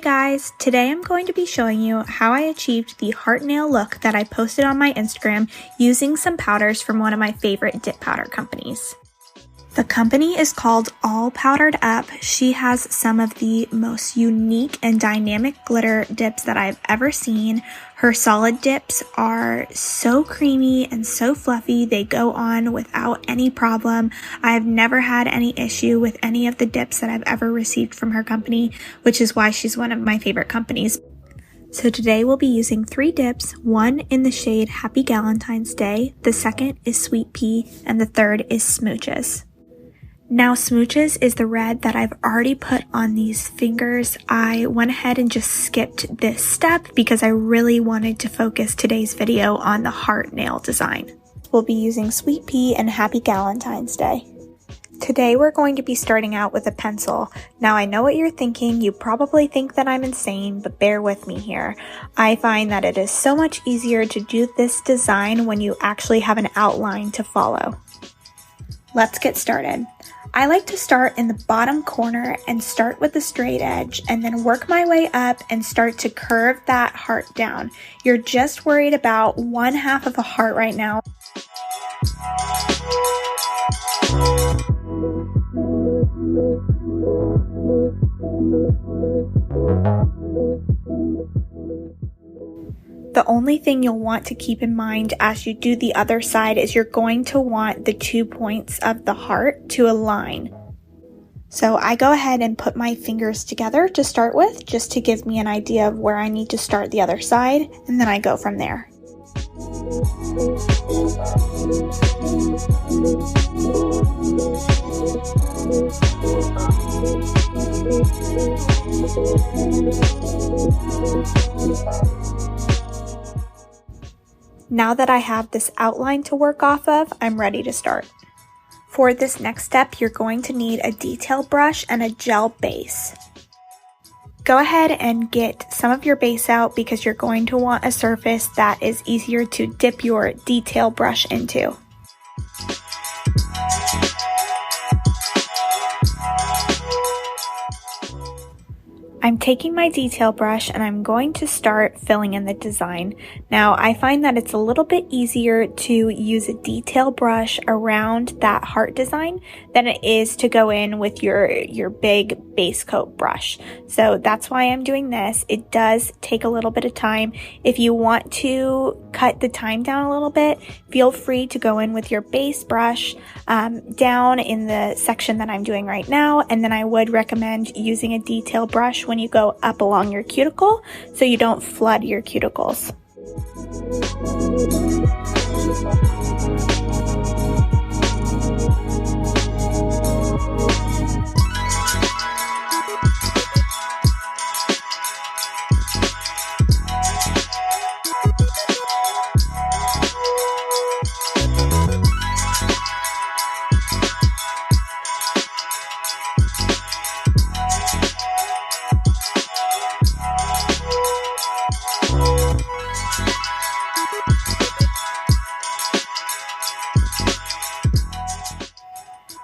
guys, today I'm going to be showing you how I achieved the heart nail look that I posted on my Instagram using some powders from one of my favorite dip powder companies. The company is called All Powdered Up. She has some of the most unique and dynamic glitter dips that I've ever seen. Her solid dips are so creamy and so fluffy. They go on without any problem. I've never had any issue with any of the dips that I've ever received from her company, which is why she's one of my favorite companies. So today we'll be using 3 dips, one in the shade Happy Valentine's Day, the second is Sweet Pea, and the third is Smooches. Now Smooches is the red that I've already put on these fingers. I went ahead and just skipped this step because I really wanted to focus today's video on the heart nail design. We'll be using Sweet Pea and Happy Valentine's Day. Today we're going to be starting out with a pencil. Now I know what you're thinking, you probably think that I'm insane, but bear with me here. I find that it is so much easier to do this design when you actually have an outline to follow. Let's get started. I like to start in the bottom corner and start with the straight edge and then work my way up and start to curve that heart down. You're just worried about 1/2 of a heart right now. The only thing you'll want to keep in mind as you do the other side is you're going to want the 2 points of the heart to align. So I go ahead and put my fingers together to start with, just to give me an idea of where I need to start the other side, and then I go from there. Now that I have this outline to work off of, I'm ready to start. For this next step, you're going to need a detail brush and a gel base. Go ahead and get some of your base out because you're going to want a surface that is easier to dip your detail brush into. I'm taking my detail brush and I'm going to start filling in the design. Now I find that it's a little bit easier to use a detail brush around that heart design than it is to go in with your big base coat brush. So that's why I'm doing this. It does take a little bit of time. If you want to cut the time down a little bit, feel free to go in with your base brush down in the section that I'm doing right now, and then I would recommend using a detail brush when you go up along your cuticle so you don't flood your cuticles.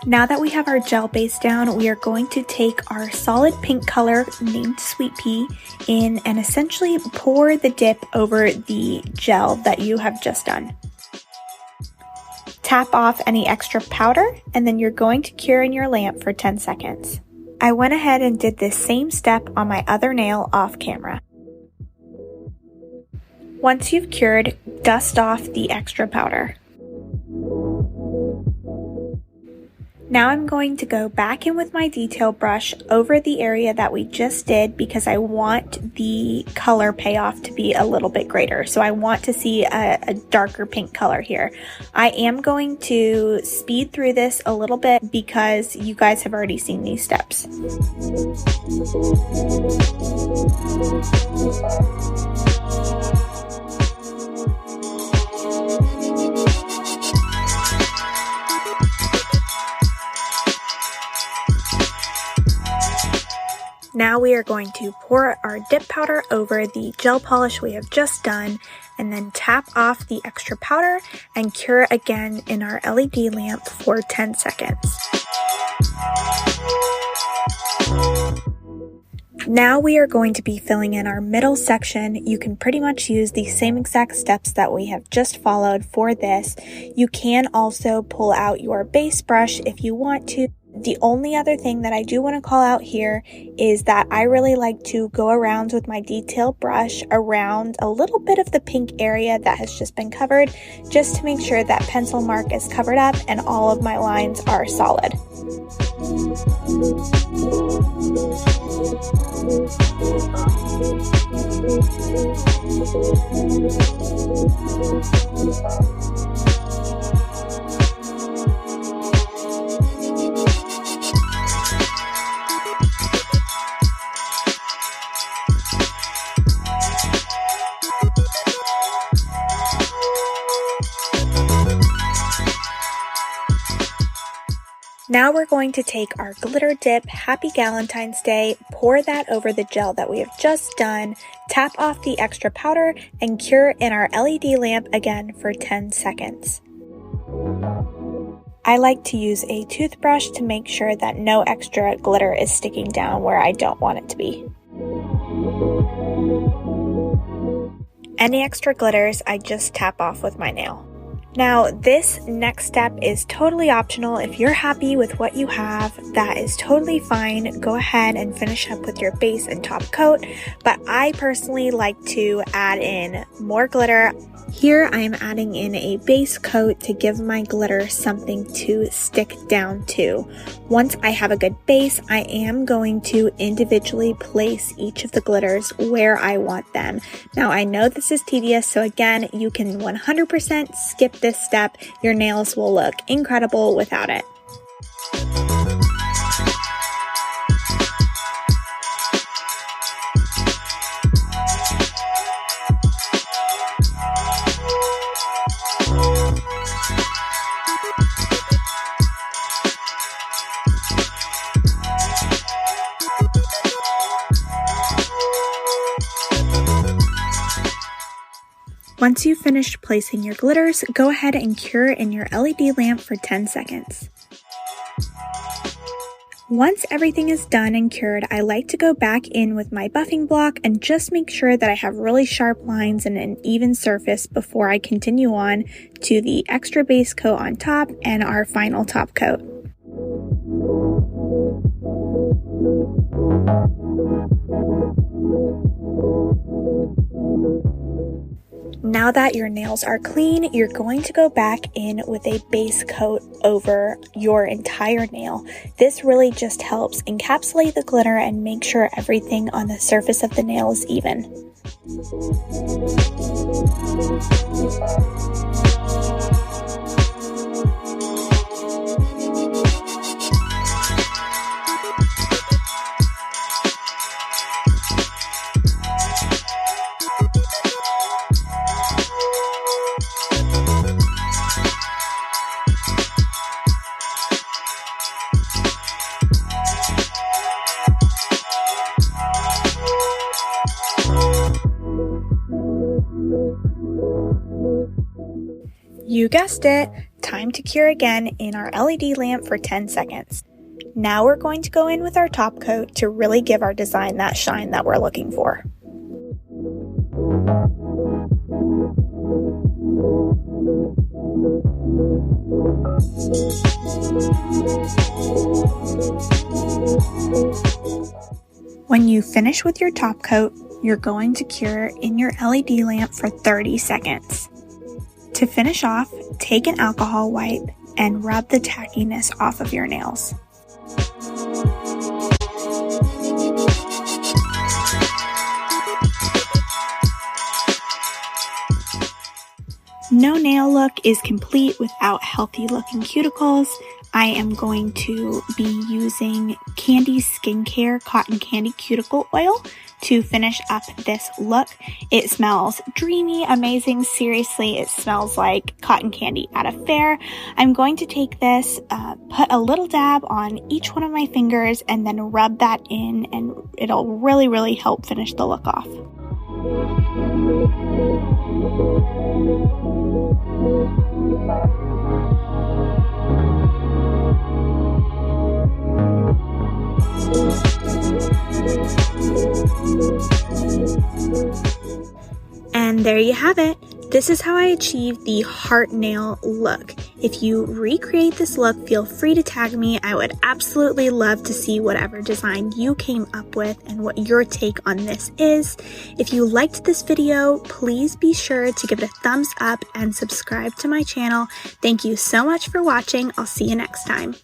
Now that we have our gel base down, we are going to take our solid pink color named Sweet Pea in and essentially pour the dip over the gel that you have just done. Tap off any extra powder and then you're going to cure in your lamp for 10 seconds. I went ahead and did this same step on my other nail off camera. Once you've cured, dust off the extra powder. Now I'm going to go back in with my detail brush over the area that we just did because I want the color payoff to be a little bit greater. So I want to see a darker pink color here. I am going to speed through this a little bit because you guys have already seen these steps. Now we are going to pour our dip powder over the gel polish we have just done and then tap off the extra powder and cure again in our LED lamp for 10 seconds. Now we are going to be filling in our middle section. You can pretty much use the same exact steps that we have just followed for this. You can also pull out your base brush if you want to. The only other thing that I do want to call out here is that I really like to go around with my detail brush around a little bit of the pink area that has just been covered, just to make sure that pencil mark is covered up and all of my lines are solid. Now we're going to take our glitter dip Happy Valentine's Day, pour that over the gel that we have just done, tap off the extra powder, and cure in our LED lamp again for 10 seconds. I like to use a toothbrush to make sure that no extra glitter is sticking down where I don't want it to be. Any extra glitters, I just tap off with my nail. Now, this next step is totally optional. If you're happy with what you have, that is totally fine. Go ahead and finish up with your base and top coat, but I personally like to add in more glitter. Here I am adding in a base coat to give my glitter something to stick down to. Once I have a good base, I am going to individually place each of the glitters where I want them. Now I know this is tedious, so again, you can 100% skip this step. Your nails will look incredible without it. Once you've finished placing your glitters, go ahead and cure in your LED lamp for 10 seconds. Once everything is done and cured, I like to go back in with my buffing block and just make sure that I have really sharp lines and an even surface before I continue on to the extra base coat on top and our final top coat. Now that your nails are clean, you're going to go back in with a base coat over your entire nail. This really just helps encapsulate the glitter and make sure everything on the surface of the nail is even. You guessed it, time to cure again in our LED lamp for 10 seconds. Now we're going to go in with our top coat to really give our design that shine that we're looking for. When you finish with your top coat, you're going to cure in your LED lamp for 30 seconds. To finish off, take an alcohol wipe and rub the tackiness off of your nails. No nail look is complete without healthy looking cuticles. I am going to be using Candy Skincare Cotton Candy Cuticle Oil to finish up this look. It smells dreamy, amazing. Seriously, it smells like cotton candy at a fair. I'm going to take this, put a little dab on each one of my fingers and then rub that in, and it'll really help finish the look off. And there you have it. This is how I achieved the heart nail look. If you recreate this look, feel free to tag me. I would absolutely love to see whatever design you came up with and what your take on this is. If you liked this video, please be sure to give it a thumbs up and subscribe to my channel. Thank you so much for watching. I'll see you next time.